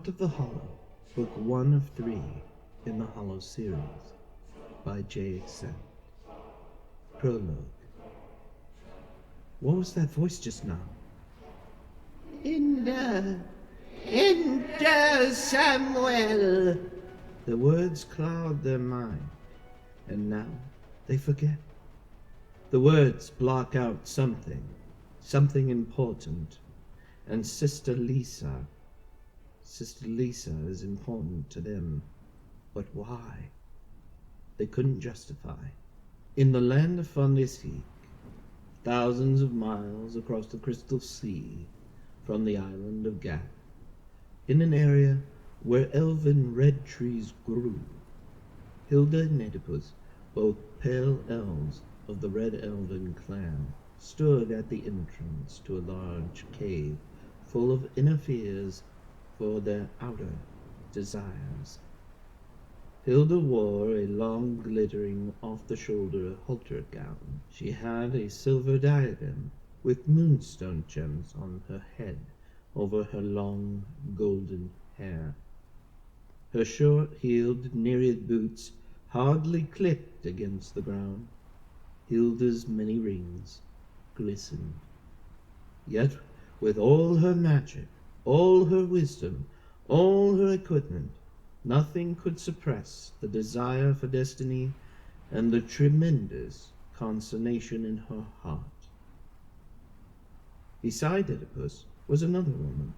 Out of the Hollow, Book 1 of 3 in the Hallow series, by J. Sen. Prologue. What was that voice just now? Hilda, Samuel. The words cloud their mind, and now they forget. The words block out something important, and Sister Lisa is important to them, but why? They couldn't justify. In the land of Fondisik, thousands of miles across the crystal sea from the island of Gath, in an area where elven red trees grew, Hilda and Eddipus, both pale elves of the Red Elven clan, stood at the entrance to a large cave full of inner fears for their outer desires. Hilda wore a long, glittering, off-the-shoulder halter gown. She had a silver diadem with moonstone gems on her head over her long, golden hair. Her short-heeled nereid boots hardly clicked against the ground. Hilda's many rings glistened. Yet, with all her magic, all her wisdom, all her equipment, nothing could suppress the desire for destiny and the tremendous consternation in her heart. Beside Eddipus was another woman.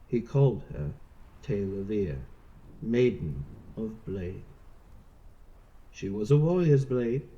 He called her Taylor, Maiden of Blade. She was a warrior's blade,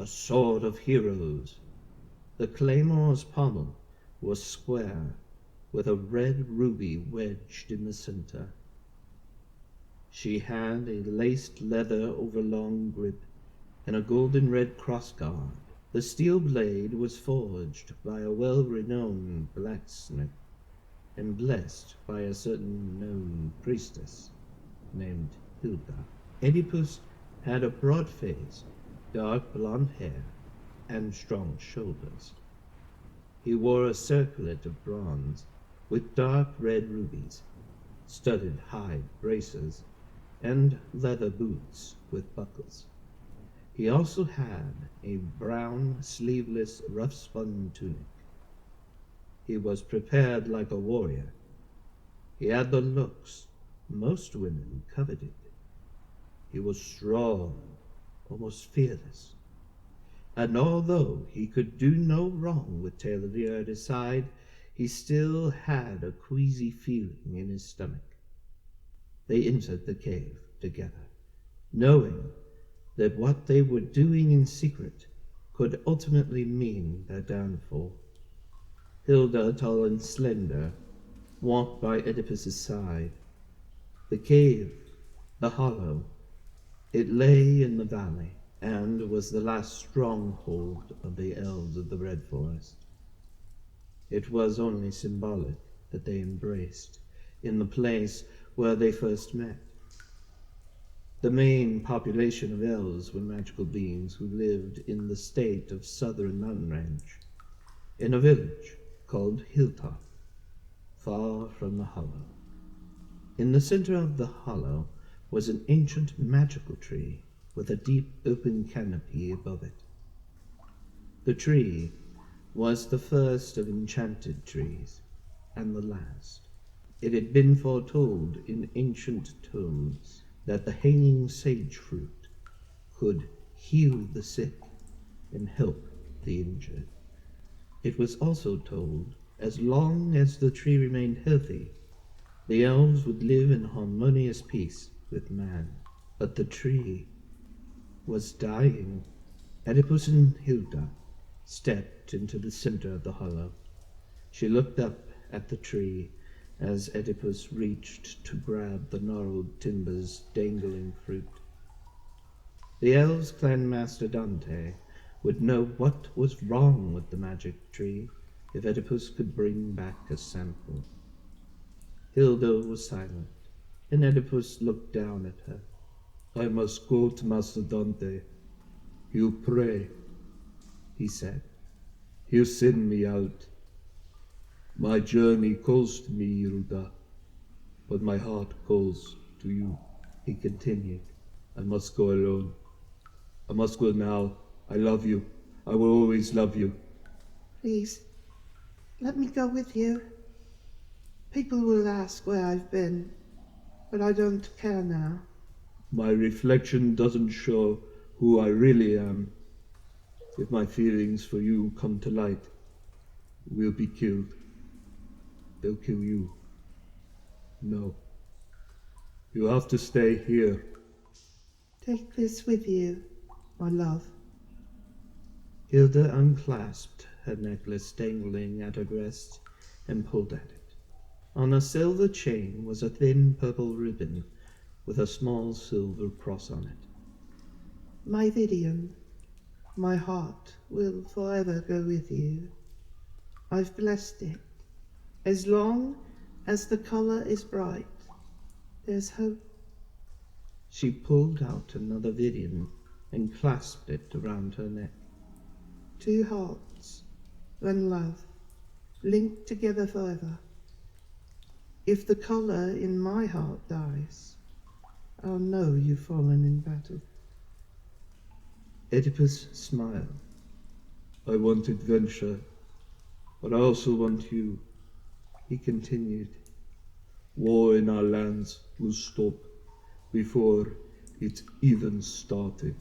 a sword of heroes. The claymore's pommel was square, with a red ruby wedged in the center. She had a laced leather overlong grip and a golden red crossguard. The steel blade was forged by a well-renowned blacksmith and blessed by a certain known priestess named Hilda. Eddipus had a broad face, dark blonde hair, and strong shoulders. He wore a circlet of bronze with dark red rubies, studded hide braces, and leather boots with buckles. He also had a brown, sleeveless, rough-spun tunic. He was prepared like a warrior. He had the looks most women coveted. He was strong, almost fearless. And although he could do no wrong with Taylor at his side, he still had a queasy feeling in his stomach. They entered the cave together, knowing that what they were doing in secret could ultimately mean their downfall. Hilda, tall and slender, walked by Eddipus's side. The cave, the hollow, it lay in the valley, and was the last stronghold of the elves of the Red Forest. It was only symbolic that they embraced in the place where they first met. The main population of elves were magical beings who lived in the state of southern mountain range, in a village called Hilltop, far from the hollow. In the center of the hollow was an ancient magical tree with a deep open canopy above it. The tree was the first of enchanted trees, and the last. It had been foretold in ancient tomes that the hanging sage fruit could heal the sick and help the injured. It was also told, as long as the tree remained healthy, the elves would live in harmonious peace with man. But the tree was dying. Eddipus and Hilda stepped into the center of the hollow. She looked up at the tree as Eddipus reached to grab the gnarled timbers dangling fruit. The elves' clan master Dante would know what was wrong with the magic tree if Eddipus could bring back a sample. Hilda was silent, and Eddipus looked down at her. "I must go to Master Dante. He'll pray," he said. "He'll send me out. My journey calls to me, Hilda. But my heart calls to you, he continued. I must go alone. I must go now. I love you. I will always love you. Please, let me go with you. People will ask where I've been, but I don't care now. My reflection doesn't show who I really am. If my feelings for you come to light, we'll be killed. They'll kill you. No. You have to stay here. Take this with you, my love. Hilda unclasped her necklace dangling at her breast and pulled at it. On a silver chain was a thin purple ribbon with a small silver cross on it. My Vidian, my heart will forever go with you. I've blessed it. As long as the color is bright, there's hope. She pulled out another Vidian and clasped it around her neck. 2 hearts, 1 love, linked together forever. If the color in my heart dies, I'll know you've fallen in battle. Eddipus smiled. I want adventure, but I also want you, he continued. War in our lands will stop before it even started.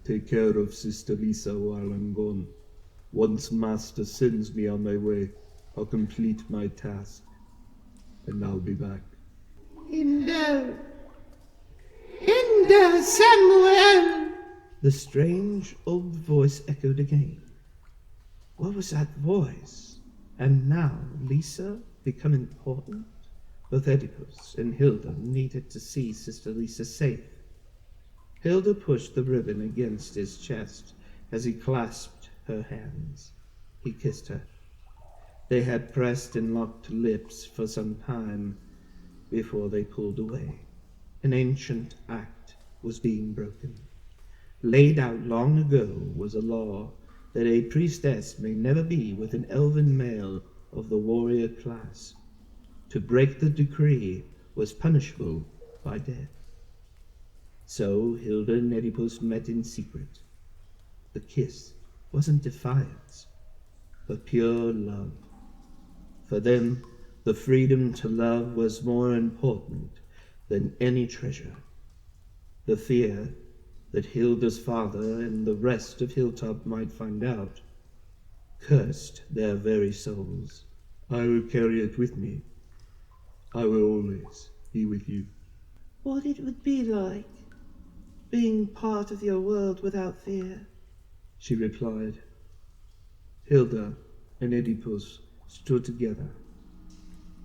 Take care of Sister Lisa while I'm gone. Once Master sends me on my way, I'll complete my task, and I'll be back. Hilda! Hilda, Samuel! The strange old voice echoed again. What was that voice? And now Lisa become important? Both Eddipus and Hilda needed to see Sister Lisa safe. Hilda pushed the ribbon against his chest as he clasped her hands. He kissed her. They had pressed and locked lips for some time before they pulled away. An ancient act was being broken. Laid out long ago was a law that a priestess may never be with an elven male of the warrior class. To break the decree was punishable by death. So Hilda and Eddipus met in secret. The kiss wasn't defiance, but pure love. For them, the freedom to love was more important than any treasure. The fear that Hilda's father and the rest of Hilltop might find out cursed their very souls. I will carry it with me. I will always be with you. What it would be like, being part of your world without fear. She replied. Hilda and Eddipus stood together.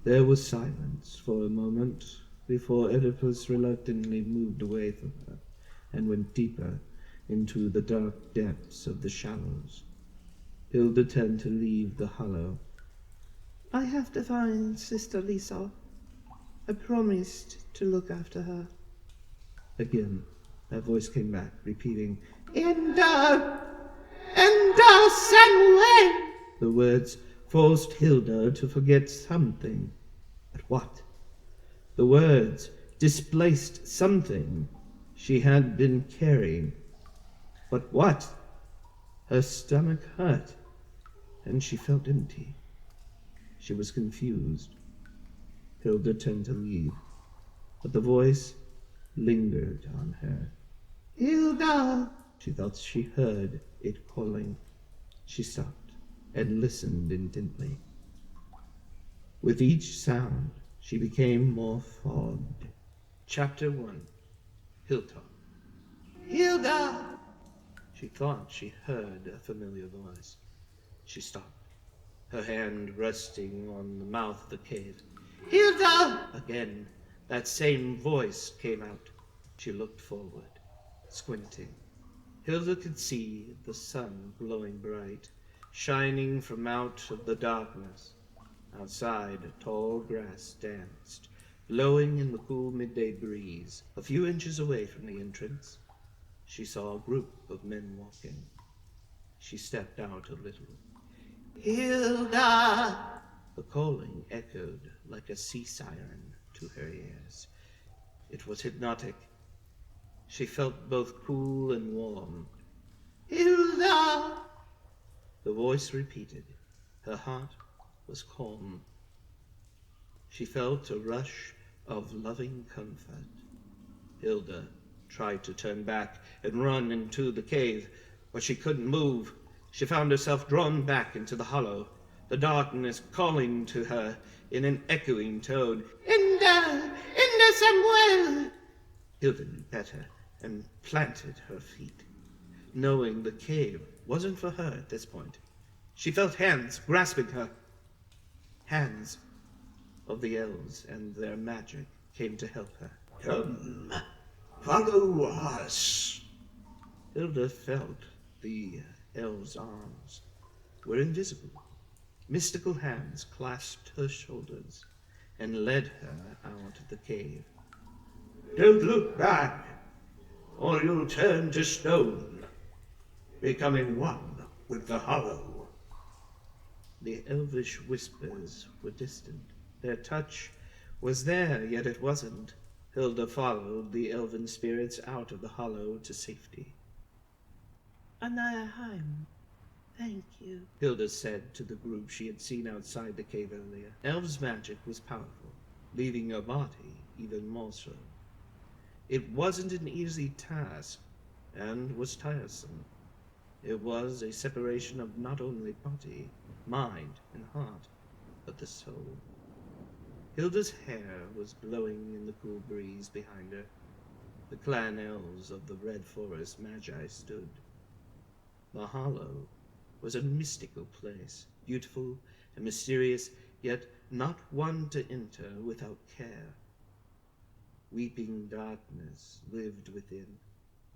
There was silence for a moment before Eddipus reluctantly moved away from her and went deeper into the dark depths of the shallows. Hilda turned to leave the hollow. I have to find Sister Lisa. I promised to look after her. Again, her voice came back, repeating, Ender! Ender Samuel! The words forced Hilda to forget something. But what? The words displaced something she had been carrying. But what? Her stomach hurt, and she felt empty. She was confused. Hilda turned to leave, but the voice lingered on her. Hilda! She thought she heard it calling. She stopped and listened intently. With each sound, she became more fogged. Chapter 1. Hilltop. Hilda! She thought she heard a familiar voice. She stopped, her hand resting on the mouth of the cave. Hilda! Again, that same voice came out. She looked forward, squinting. Hilda could see the sun glowing bright, shining from out of the darkness. Outside, tall grass danced, blowing in the cool midday breeze. A few inches away from the entrance, she saw a group of men walking. She stepped out a little. Hilda! The calling echoed like a sea siren to her ears. It was hypnotic. She felt both cool and warm. Hilda! The voice repeated. Her heart was calm. She felt a rush of loving comfort. Hilda tried to turn back and run into the cave, but she couldn't move. She found herself drawn back into the hollow, the darkness calling to her in an echoing tone. Hilda! Hilda Samuel! Hilda knew better and planted her feet, knowing the cave wasn't for her at this point. She felt hands grasping her. Hands of the elves, and their magic came to help her. Come, follow us. Hilda felt the elves' arms were invisible. Mystical hands clasped her shoulders and led her out of the cave. Don't look back, or you'll turn to stone, becoming one with the Hallow. The elvish whispers were distant. Their touch was there, yet it wasn't. Hilda followed the elven spirits out of the hollow to safety. Anaheim, thank you. Hilda said to the group she had seen outside the cave earlier. Elves' magic was powerful, leaving her body even more so. It wasn't an easy task, and was tiresome. It was a separation of not only body, mind, and heart, but the soul. Hilda's hair was blowing in the cool breeze behind her. The clan elves of the Red Forest Magi stood. The Hallow was a mystical place, beautiful and mysterious, yet not one to enter without care. Weeping darkness lived within,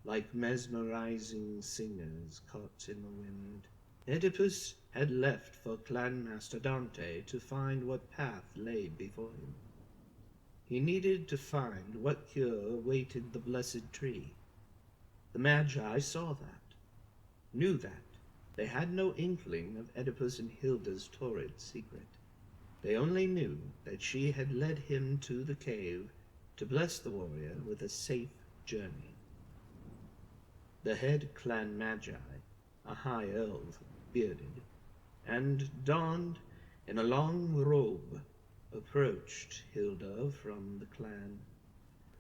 like mesmerizing singers caught in the wind. Eddipus had left for Clan Master Dante to find what path lay before him. He needed to find what cure awaited the blessed tree. The Magi saw that, knew that. They had no inkling of Eddipus and Hilda's torrid secret. They only knew that she had led him to the cave to bless the warrior with a safe journey. The head clan Magi, a high elf, bearded, and donned in a long robe, approached Hilda from the clan.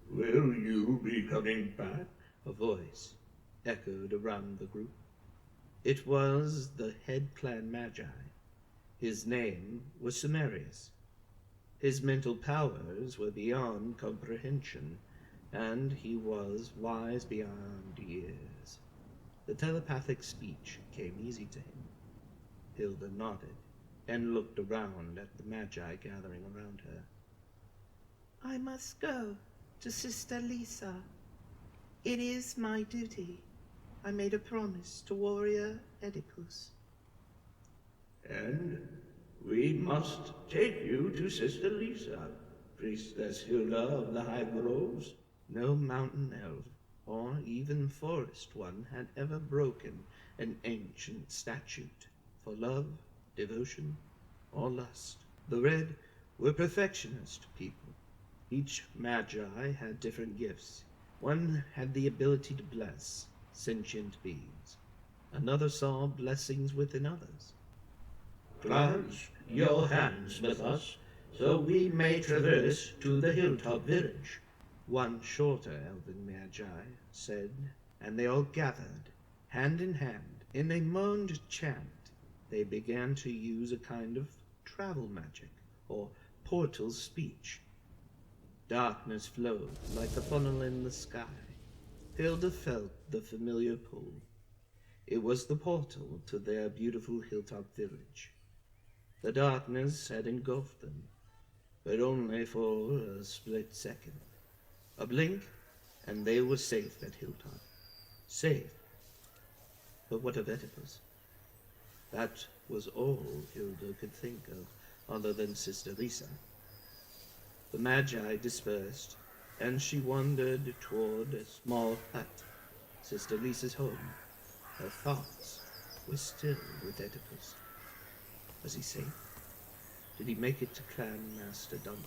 Will you be coming back? A voice echoed around the group. It was the head clan Magi. His name was Sumerius. His mental powers were beyond comprehension, and he was wise beyond years. The telepathic speech came easy to him. Hilda nodded and looked around at the Magi gathering around her. I must go to Sister Lisa. It is my duty. I made a promise to warrior Eddipus. And we must take you to Sister Lisa, Priestess Hilda of the High Groves. No mountain elf, or even forest one, had ever broken an ancient statute for love, devotion, or lust. The Red were perfectionist people. Each Magi had different gifts. One had the ability to bless sentient beings. Another saw blessings within others. Clasp your hands with us, so we may traverse to the Hilltop village. One shorter elven Magi said, and they all gathered, hand in hand. In a moaned chant, they began to use a kind of travel magic, or portal speech. Darkness flowed like a funnel in the sky. Hilda felt the familiar pull. It was the portal to their beautiful Hilltop village. The darkness had engulfed them, but only for a split second. A blink, and they were safe at Hilltop. Safe. But what of Eddipus? That was all Hilda could think of, other than Sister Lisa. The Magi dispersed, and she wandered toward a small hut, Sister Lisa's home. Her thoughts were still with Eddipus. Was he safe? Did he make it to Clan Master Dante?